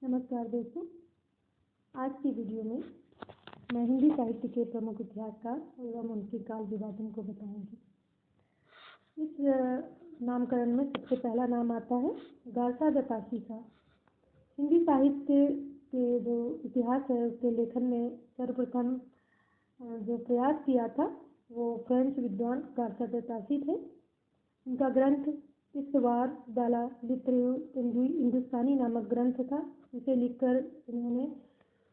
नमस्कार दोस्तों। आज की वीडियो में मैं हिंदी साहित्य के प्रमुख इतिहासकार एवं उनके काल विभाजन को बताऊंगी। इस नामकरण में सबसे पहला नाम आता है गारसा द ताशी का। हिंदी साहित्य के जो इतिहास है उसके लेखन में सर्वप्रथम जो प्रयास किया था वो फ्रेंच विद्वान गारसा द ताशी थे। उनका ग्रंथ इस्तवार दाला हिंदुस्तानी नामक ग्रंथ था। इसे लिखकर इन्होंने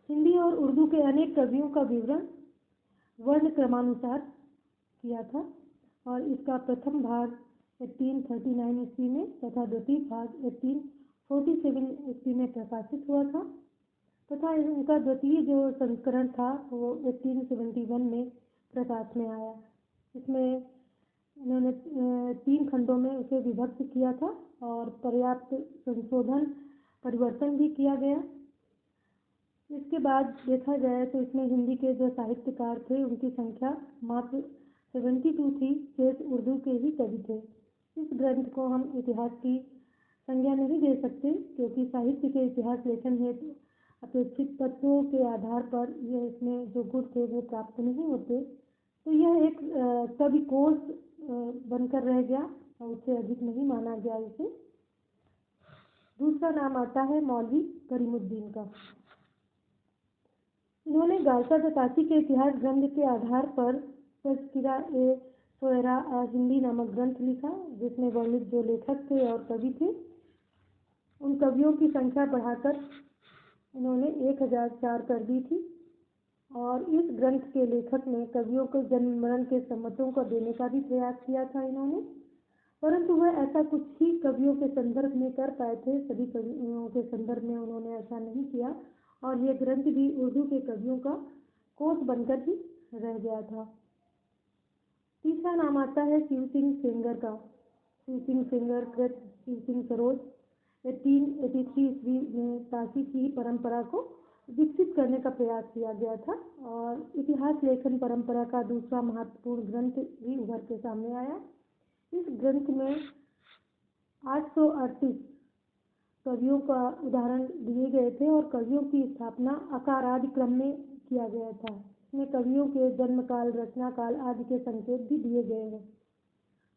हिंदी और उर्दू के अनेक कवियों का विवरण वर्ण क्रमानुसार किया था और इसका प्रथम भाग 1839 ईस्वी में तथा द्वितीय भाग 1847 ईस्वी में प्रकाशित हुआ था तथा इनका द्वितीय जो संस्करण था वो 1871 में प्रकाश में आया। इसमें इन्होंने 3 खंडों में उसे विभक्त किया था और पर्याप्त संशोधन परिवर्तन भी किया गया। इसके बाद देखा जाए तो इसमें हिंदी के जो साहित्यकार थे उनकी संख्या मात्र 72 थी, शेष उर्दू के ही कवि थे। इस ग्रंथ को हम इतिहास की संज्ञा नहीं दे सकते क्योंकि साहित्य के इतिहास लेखन हेतु अपेक्षित तत्वों के आधार पर यह इसमें जो गुण थे वो प्राप्त नहीं होते, तो यह एक कवि कोश बनकर रह गया और उससे अधिक नहीं माना गया इसे। दूसरा नाम आता है मौलवी करीमुद्दीन का। इन्होंने गारसा द ताशी के इतिहास ग्रंथ के आधार पर तज़किरा ए शोअरा हिंदी नामक ग्रंथ लिखा, जिसमें वर्णित जो लेखक थे और कवि थे उन कवियों की संख्या बढ़ाकर इन्होंने 1004 कर दी थी। और इस ग्रंथ के लेखक ने कवियों को जन्म मरण के सम्मतों को देने का भी प्रयास किया था इन्होंने, परंतु वह ऐसा कुछ ही कवियों के संदर्भ में कर पाए थे। सभी कवियों के संदर्भ में उन्होंने ऐसा नहीं किया और ये ग्रंथ भी उर्दू के कवियों का कोश बनकर ही रह गया था। तीसरा नाम आता है शिव सिंह सेंगर का। शिव सिंह सेंगर कृत शिव सिंह सरोज 1883 ईस्वी में ताशी की परंपरा को विकसित करने का प्रयास किया गया था और इतिहास लेखन परंपरा का दूसरा महत्वपूर्ण ग्रंथ भी उभर के सामने आया। इस ग्रंथ में 838 कवियों का उदाहरण दिए गए थे और कवियों की स्थापना आकार आदि क्रम में किया गया था। इसमें कवियों के जन्म काल, रचना काल आदि के संकेत भी दिए गए हैं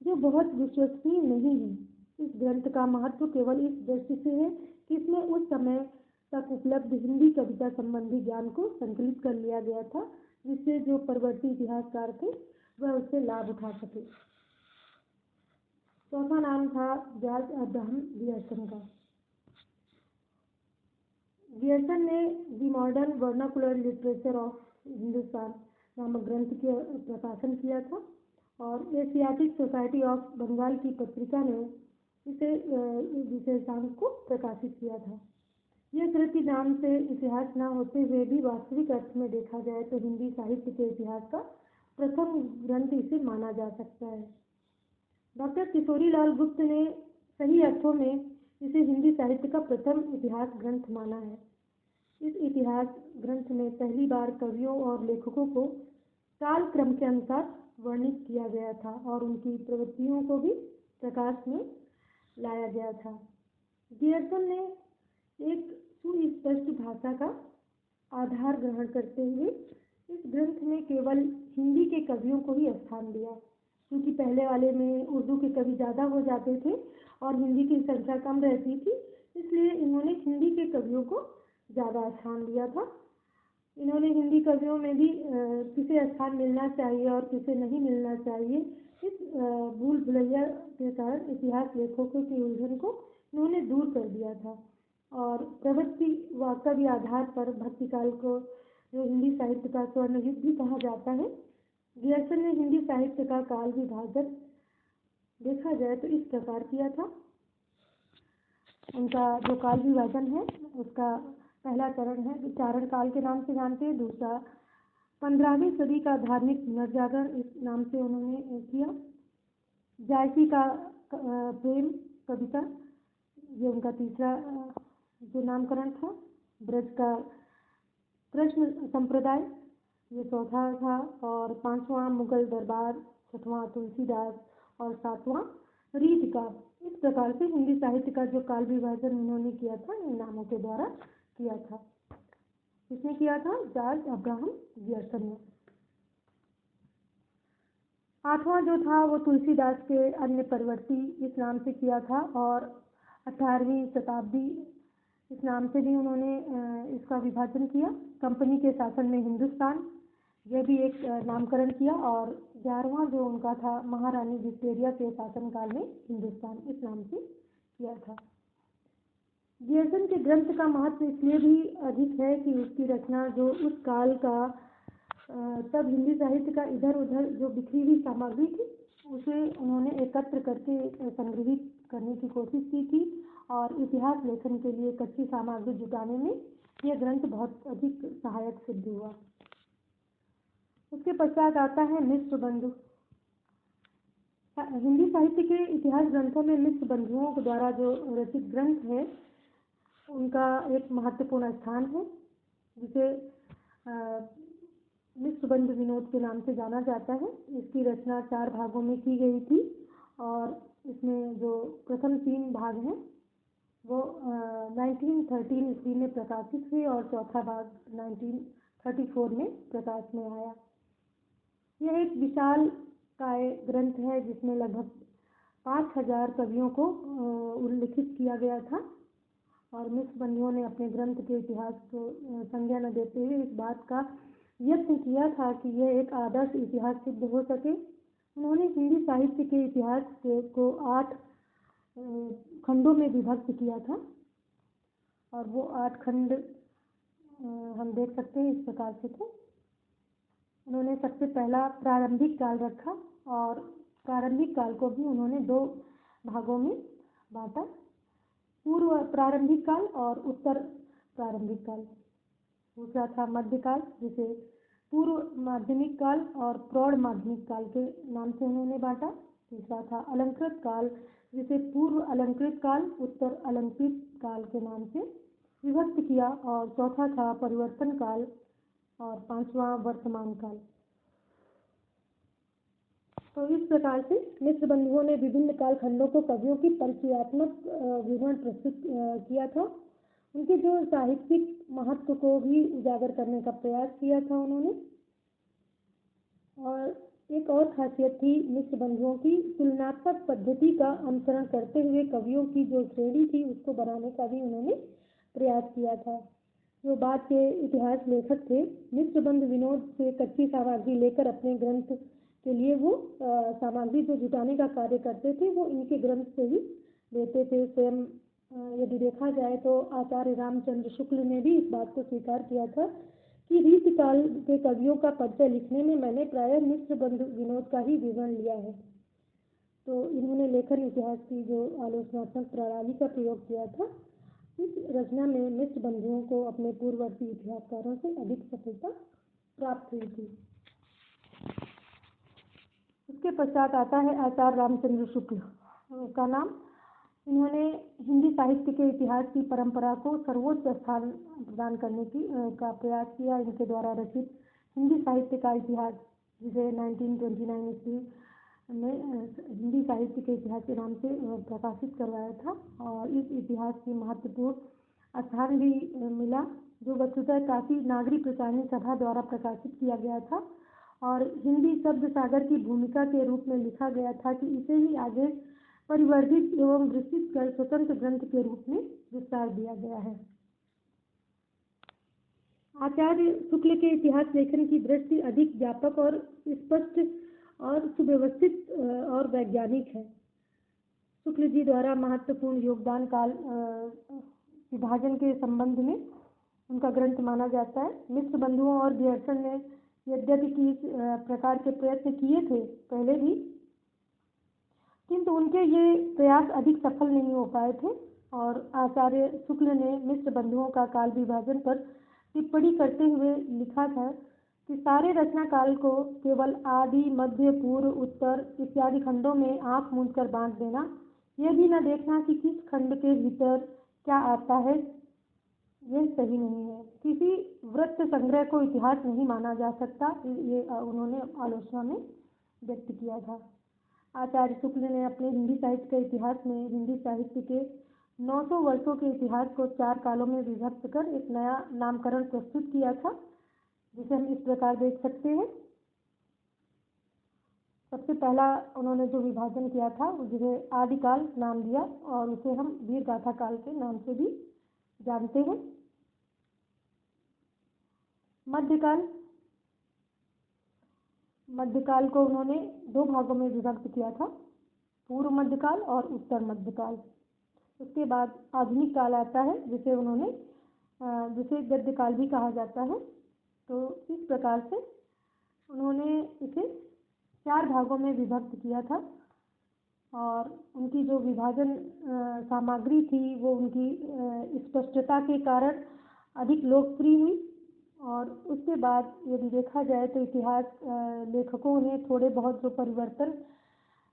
जो बहुत विश्वसनीय नहीं है। इस ग्रंथ का महत्व केवल इस दृष्टि से है कि इसमें उस समय तक उपलब्ध हिंदी कविता संबंधी ज्ञान को संकलित कर लिया गया था, जिससे जो परवर्ती इतिहासकार थे वह उससे लाभ उठा सके। चौथा नाम था जॉर्ज अब्राहम ग्रियर्सन का। ग्रियर्सन ने the modern vernacular literature of Hindustan नामक ग्रंथ के प्रकाशन किया था और एशियाटिक सोसाइटी ऑफ बंगाल की पत्रिका ने इसे विशेषांक को प्रकाशित किया था। यह कृति नाम से इतिहास न होते हुए भी वास्तविक अर्थ में देखा जाए तो हिंदी साहित्य के इतिहास का प्रथम ग्रंथ इसे माना जा सकता है। डॉक्टर किशोरीलाल गुप्त ने सही अर्थों में इसे हिंदी साहित्य का प्रथम इतिहास ग्रंथ माना है। इस इतिहास ग्रंथ में पहली बार कवियों और लेखकों को काल क्रम के अनुसार वर्णित किया गया था और उनकी प्रवृत्तियों को भी प्रकाश में लाया गया था। ग्रियर्सन ने एक सुस्पष्ट भाषा का आधार ग्रहण करते हुए इस ग्रंथ में केवल हिंदी के कवियों को ही स्थान दिया, क्योंकि पहले वाले में उर्दू के कवि ज़्यादा हो जाते थे और हिंदी की संख्या कम रहती थी, इसलिए इन्होंने हिंदी के कवियों को ज़्यादा स्थान दिया था। इन्होंने हिंदी कवियों में भी किसे स्थान मिलना चाहिए और किसे नहीं मिलना चाहिए, इस भूल भुलैया के कारण इतिहास लेखकों की उलझन को इन्होंने दूर कर दिया था और प्रवृत्ति व कवि आधार पर भक्तिकाल को जो हिंदी साहित्य का स्वर्ण युग भी कहा जाता है। ग्रियर्सन ने हिंदी साहित्य का काल विभाजन देखा जाए तो इस प्रकार किया था। उनका जो काल विभाजन है उसका पहला चरण है विचारण काल के नाम से जानते हैं। दूसरा 15वीं सदी का धार्मिक पुनर्जागरण इस नाम से उन्होंने किया। जायसी का प्रेम कविता ये उनका तीसरा जो नामकरण था। ब्रज का कृष्ण संप्रदाय ये चौथा था और 5वां मुगल दरबार, 6वां तुलसीदास और 7वां रीत का। इस प्रकार से हिंदी साहित्य का जो काल विभाजन उन्होंने किया था इन नामों के द्वारा किया था। किसने किया था? जॉर्ज अब्राहम ग्रियर्सन ने। आठवां जो था वो तुलसीदास के अन्य परवर्ती इस नाम से किया था और 18वीं शताब्दी इस नाम से भी उन्होंने इसका विभाजन किया। कंपनी के शासन में हिंदुस्तान, यह भी एक नामकरण किया। और 11वां जो उनका था महारानी विक्टोरिया के शासनकाल में हिंदुस्तान इस नाम से किया था। ग्रियर्सन के ग्रंथ का महत्व इसलिए भी अधिक है कि उसकी रचना जो उस काल का तब हिंदी साहित्य का इधर उधर जो बिखरी हुई सामग्री थी उसे उन्होंने एकत्र करके संग्रहित करने की कोशिश की थी और इतिहास लेखन के लिए कच्ची सामग्री जुटाने में यह ग्रंथ बहुत अधिक सहायक सिद्ध हुआ। उसके पश्चात आता है मिश्र बंधु। हिंदी साहित्य के इतिहास ग्रंथों में मिश्र बंधुओं के द्वारा जो रचित ग्रंथ है उनका एक महत्वपूर्ण स्थान है, जिसे मिश्र बंधु विनोद के नाम से जाना जाता है। इसकी रचना 4 भागों में की गई थी और इसमें जो प्रथम 3 भाग हैं वो 1913 ईस्वी में प्रकाशित हुए और चौथा भाग 1934 में प्रकाश में आया। यह एक विशाल काय ग्रंथ है जिसमें लगभग 5000 कवियों को उल्लिखित किया गया था और मिश्र बंधुओं ने अपने ग्रंथ के इतिहास को संज्ञा न देते हुए इस बात का यत्न किया था कि यह एक आदर्श इतिहास सिद्ध हो सके। उन्होंने हिंदी साहित्य के इतिहास को 8 खंडों में विभक्त किया था और वो 8 खंड हम देख सकते हैं इस प्रकार से थे। उन्होंने सबसे पहला प्रारंभिक काल रखा और प्रारंभिक काल को भी उन्होंने 2 भागों में बांटा, पूर्व प्रारंभिक काल और उत्तर प्रारंभिक काल। दूसरा था मध्यकाल, जिसे पूर्व माध्यमिक काल और प्रौढ़ माध्यमिक काल के नाम से उन्होंने बांटा। तीसरा था अलंकृत काल, जिसे पूर्व अलंकृत काल, उत्तर अलंकृत काल के नाम से विभक्त किया। और चौथा था परिवर्तन काल और 5वां वर्तमान काल। तो इस प्रकार से मिश्र बंधुओं ने विभिन्न कालखंडों को कवियों की परिचयात्मक विवरण प्रस्तुत किया था। उनके जो साहित्यिक महत्व को भी उजागर करने का प्रयास किया था उन्होंने। और एक और खासियत थी मिश्र बंधुओं की, तुलनात्मक पद्धति का अनुसरण करते हुए कवियों की जो श्रेणी थी उसको बनाने का भी उन्होंने प्रयास किया था। जो बाद के इतिहास लेखक थे, मिश्र बंधु विनोद से कच्ची सामग्री लेकर अपने ग्रंथ के लिए वो सामग्री जो जुटाने का कार्य करते थे वो इनके ग्रंथ से ही लेते थे। स्वयं यदि देखा जाए तो आचार्य रामचंद्र शुक्ल ने भी इस बात को स्वीकार किया था कि रीतिकाल के कवियों का परिचय लिखने में मैंने प्रायः मिश्र बंधु विनोद का ही विवरण लिया है। तो इन्होंने लेखन इतिहास की जो आलोचनात्मक प्रणाली का प्रयोग किया था, इस रचना में मिश्र बंधुओं को अपने पूर्ववर्ती इतिहासकारों से अधिक सफलता प्राप्त हुई थी। उसके पश्चात आता है आचार्य रामचंद्र शुक्ल का नाम। इन्होंने हिंदी साहित्य के इतिहास की परंपरा को सर्वोच्च स्थान प्रदान करने का प्रयास किया। इनके द्वारा रचित हिंदी साहित्य का इतिहास, जिसे 1929 ईस्वी में हिंदी साहित्य के इतिहास के नाम से प्रकाशित करवाया था और इस इतिहास की महत्वपूर्ण स्थान भी मिला, जो वस्तुतः काशी नागरी प्रचारणी सभा द्वारा प्रकाशित किया गया था और हिंदी शब्द सागर की भूमिका के रूप में लिखा गया था कि इसे ही आगे परिवर्धित एवं विस्तृत कर स्वतंत्र ग्रंथ के रूप में विस्तार दिया गया है। आचार्य शुक्ल के इतिहास लेखन की दृष्टि अधिक व्यापक और स्पष्ट और सुव्यवस्थित और वैज्ञानिक है। शुक्ल जी द्वारा महत्वपूर्ण योगदान काल विभाजन के संबंध में उनका ग्रंथ माना जाता है। मिश्र बंधुओं और ग्रियर्सन ने यद्यपि कि इस प्रकार के प्रयत्न किए थे पहले भी, किंतु उनके ये प्रयास अधिक सफल नहीं हो पाए थे और आचार्य शुक्ल ने मिश्र बंधुओं का काल विभाजन पर टिप्पणी करते हुए लिखा था कि सारे रचना काल को केवल आदि, मध्य, पूर्व, उत्तर इत्यादि खंडों में आंख मूंद कर बांट देना, यह भी न देखना कि किस खंड के भीतर क्या आता है, यह सही नहीं है। किसी वृत्त संग्रह को इतिहास नहीं माना जा सकता, ये उन्होंने आलोचना में व्यक्त किया था। आचार्य शुक्ल ने अपने हिंदी साहित्य के इतिहास में हिंदी साहित्य के 900 वर्षों के इतिहास को 4 कालों में विभक्त कर एक नया नामकरण प्रस्तुत किया था, जिसे हम इस प्रकार देख सकते हैं। सबसे पहला उन्होंने जो विभाजन किया था उसे आदिकाल नाम दिया और उसे हम वीर गाथा काल के नाम से भी जानते हैं। मध्यकाल को उन्होंने 2 भागों में विभक्त किया था, पूर्व मध्यकाल और उत्तर मध्यकाल। उसके बाद आधुनिक काल आता है, जिसे गद्य काल भी कहा जाता है। तो इस प्रकार से उन्होंने इसे 4 भागों में विभक्त किया था और उनकी जो विभाजन सामग्री थी वो उनकी स्पष्टता के कारण अधिक लोकप्रिय हुई। और उसके बाद यदि देखा जाए तो इतिहास लेखकों ने थोड़े बहुत जो परिवर्तन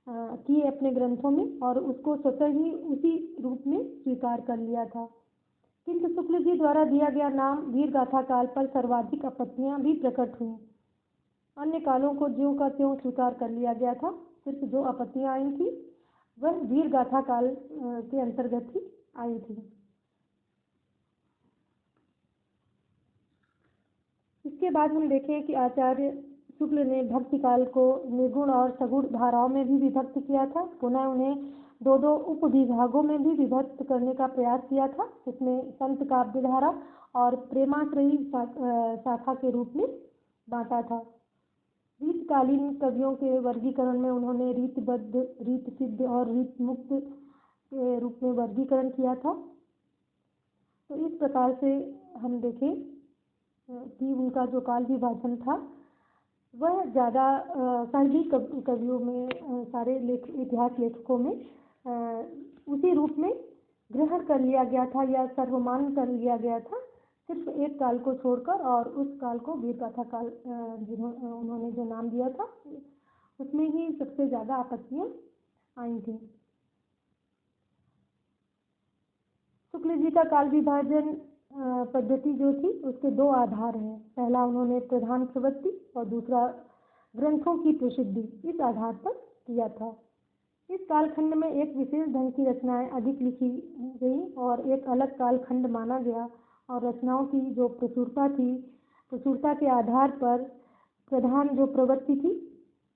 किए अपने ग्रंथों में और उसको स्वतः ही उसी रूप में स्वीकार कर लिया था। किंतु शुक्ल जी द्वारा दिया गया नाम वीर गाथा काल पर सर्वाधिक आपत्तियां भी प्रकट हुई। अन्य कालों को ज्यों का त्यों स्वीकार कर लिया गया था, सिर्फ जो आपत्तियां आई थी वह वीर गाथा काल के अंतर्गत ही आई थी। इसके बाद हम देखें कि आचार्य शुक्ल ने भक्ति काल को निर्गुण और सगुण धाराओं में भी विभक्त किया था। पुनः उन्हें 2 उप विभागों में भी विभक्त करने का प्रयास किया था। इसमें संत काव्य धारा और प्रेमाश्रयी शाखा के रूप में बांटा था। रीतकालीन कवियों के वर्गीकरण में उन्होंने रीतबद्ध, रीत सिद्ध और रीत मुक्त के रूप में वर्गीकरण किया था। तो इस प्रकार से हम देखें कि उनका जो काल विभाजन था वह ज़्यादा साहिबी कवियों में, सारे इतिहास लेखकों में उसी रूप में ग्रहण कर लिया गया था या सर्वमान्य कर लिया गया था, सिर्फ एक काल को छोड़कर। और उस काल को वीर गाथा काल उन्होंने जो नाम दिया था उसमें ही सबसे ज़्यादा आपत्तियां आई थी। शुक्ल जी का काल विभाजन पद्धति जो थी उसके 2 आधार हैं। पहला उन्होंने प्रधान प्रवृत्ति और दूसरा ग्रंथों की प्रसिद्धि, इस आधार पर किया था। इस कालखंड में एक विशेष ढंग की रचनाएं अधिक लिखी गई और एक अलग कालखंड माना गया और रचनाओं की जो प्रचुरता के आधार पर प्रधान जो प्रवृत्ति थी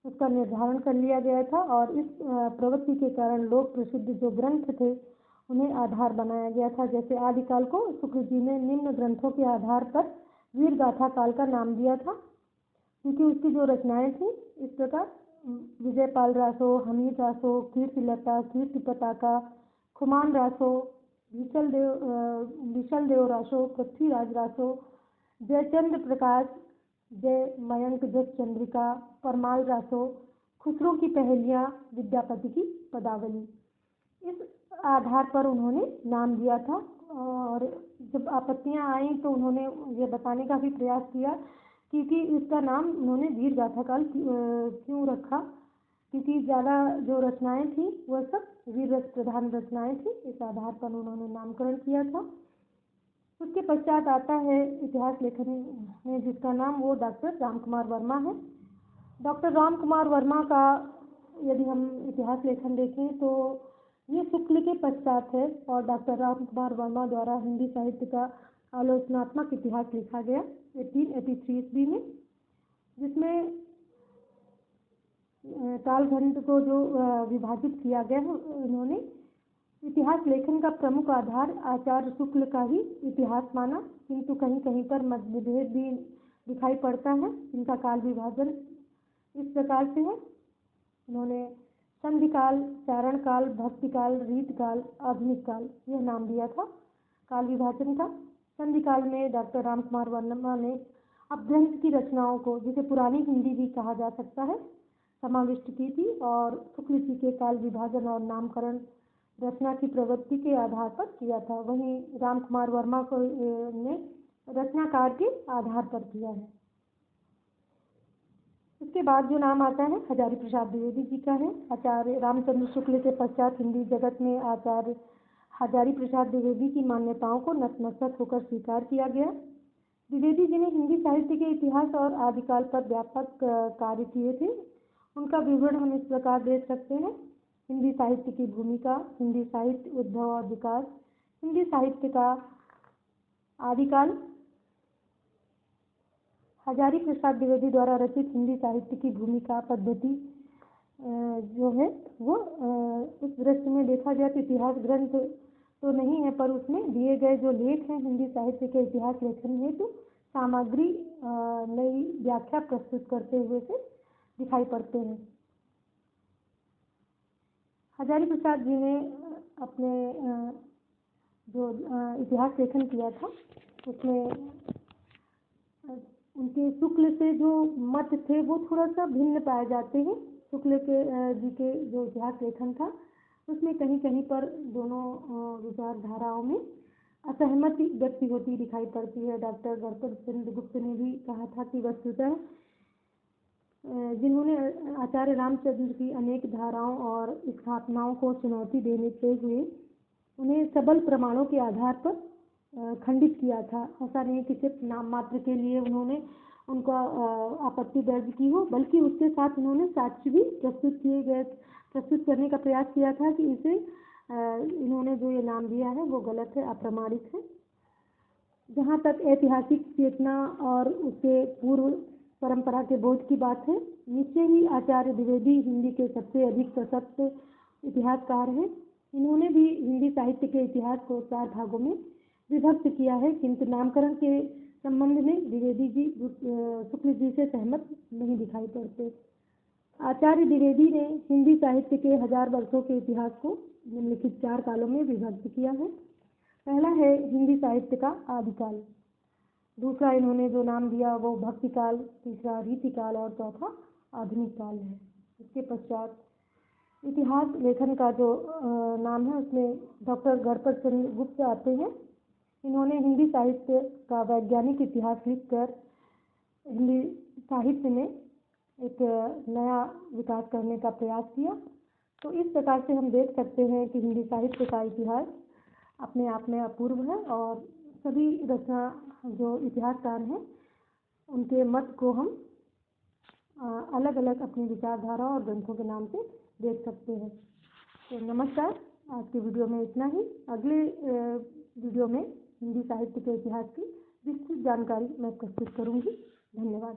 उसका निर्धारण कर लिया गया था और इस प्रवृत्ति के कारण लोक प्रसिद्ध जो ग्रंथ थे उन्हें आधार बनाया गया था। जैसे आदिकाल को शुक्ल जी ने निम्न ग्रंथों के आधार पर वीर गाथा काल का नाम दिया था, क्योंकि उसकी जो रचनाएं थी इस प्रकार विजयपाल रासो, हमीद रासो, कीर्तिलता, कीर्ति पताका, खुमान रासो, विशल देव रासो, पृथ्वीराज रासो, जयचंद्र प्रकाश, जय मयंक जस चंद्रिका, परमाल रासो, खुसरो की पहेलियां, विद्यापति की पदावली, इस आधार पर उन्होंने नाम दिया था। और जब आपत्तियां आई तो उन्होंने ये बताने का भी प्रयास किया क्योंकि इसका नाम उन्होंने वीर गाथा काल क्यों रखा, क्योंकि ज़्यादा जो रचनाएं थी वह सब वीर रस प्रधान रचनाएं थी। इस आधार पर उन्होंने नामकरण किया था। उसके पश्चात आता है इतिहास लेखन में जिसका नाम वो डॉक्टर रामकुमार वर्मा है। डॉक्टर रामकुमार वर्मा का यदि हम इतिहास लेखन देखें तो ये शुक्ल के पश्चात है और डॉक्टर रामकुमार वर्मा द्वारा हिंदी साहित्य का आलोचनात्मक इतिहास लिखा गया 1883 ईस्वी में, जिसमें कालखंड को जो विभाजित किया गया है उन्होंने इतिहास लेखन का प्रमुख आधार आचार्य शुक्ल का ही इतिहास माना, किंतु कहीं कहीं पर मतभेद भी दिखाई पड़ता है। इनका काल विभाजन इस प्रकार से है। उन्होंने संधि काल, चारण काल, भक्ति काल, रीत काल, आधुनिक काल यह नाम दिया था काल विभाजन का। संधि काल में डॉक्टर रामकुमार वर्मा ने अपभ्रंश की रचनाओं को, जिसे पुरानी हिंदी भी कहा जा सकता है, समाविष्ट की थी और शुक्ल जी के काल विभाजन और नामकरण रचना की प्रवृत्ति के आधार पर किया था। वहीं रामकुमार वर्मा को ने रचनाकार के आधार पर किया है। इसके बाद जो नाम आता है हजारी प्रसाद द्विवेदी जी का है। आचार्य रामचंद्र शुक्ल के पश्चात हिंदी जगत में आचार्य हजारी प्रसाद द्विवेदी की मान्यताओं को नतमस्तक होकर स्वीकार किया गया। द्विवेदी जी ने हिंदी साहित्य के इतिहास और आदिकाल पर व्यापक कार्य किए थे। उनका विवरण हम इस प्रकार देख सकते हैं। हिंदी साहित्य की भूमिका, हिंदी साहित्य उद्भव और विकास, हिंदी साहित्य का आदिकाल। हजारी प्रसाद द्विवेदी द्वारा रचित हिंदी साहित्य की भूमिका पद्धति जो है वो उस दृष्टि में देखा जाए तो इतिहास ग्रंथ तो नहीं है, पर उसमें दिए गए जो लेख हैं हिंदी साहित्य के इतिहास लेखन हेतु सामग्री नई व्याख्या प्रस्तुत करते हुए से दिखाई पड़ते हैं। हजारी प्रसाद जी ने अपने जो इतिहास लेखन किया था उसमें उनके शुक्ल से जो मत थे वो थोड़ा सा भिन्न पाए जाते हैं। शुक्ल के जी के जो इतिहास लेखन था उसमें कहीं कहीं पर दोनों विचारधाराओं में असहमति व्यक्ति होती दिखाई पड़ती है। डॉक्टर गणपत चंद्र गुप्त ने भी कहा था कि वस्तुतः जिन्होंने आचार्य रामचंद्र की अनेक धाराओं और स्थापनाओं को चुनौती देते हुए उन्हें सबल प्रमाणों के आधार पर खंडित किया था। ऐसा नहीं कि सिर्फ नाम मात्र के लिए उन्होंने उनका आपत्ति दर्ज की हो, बल्कि उसके साथ उन्होंने साक्ष्य भी प्रस्तुत करने का प्रयास किया था कि इसे इन्होंने जो ये नाम दिया है वो गलत है, अप्रामाणिक है। जहाँ तक ऐतिहासिक चेतना और उसके पूर्व परंपरा के बोध की बात है, निश्चय ही आचार्य द्विवेदी हिंदी के सबसे अधिक सशक्त इतिहासकार हैं। इन्होंने भी हिंदी साहित्य के इतिहास को 4 भागों में विभक्त किया है, किंतु नामकरण के संबंध में द्विवेदी जी शुक्ल जी से सहमत नहीं दिखाई पड़ते। आचार्य द्विवेदी ने हिंदी साहित्य के 1000 वर्षों के इतिहास को निम्नलिखित 4 कालों में विभक्त किया है। पहला है हिंदी साहित्य का आदिकाल, दूसरा इन्होंने जो नाम दिया वो भक्तिकाल, तीसरा रीतिकाल और चौथा आधुनिक काल है। इसके पश्चात इतिहास लेखन का जो नाम है उसमें डॉक्टर गणपत चंद्र गुप्त आते हैं। इन्होंने हिंदी साहित्य का वैज्ञानिक इतिहास लिखकर हिंदी साहित्य में एक नया विकास करने का प्रयास किया। तो इस प्रकार से हम देख सकते हैं कि हिंदी साहित्य का इतिहास अपने आप में अपूर्व है और सभी रचना जो इतिहासकार हैं उनके मत को हम अलग अलग अपनी विचारधारा और ग्रंथों के नाम से देख सकते हैं। तो नमस्कार, आज की वीडियो में इतना ही। अगले वीडियो में हिंदी साहित्य के इतिहास की विस्तृत जानकारी मैं प्रस्तुत करूंगी। धन्यवाद।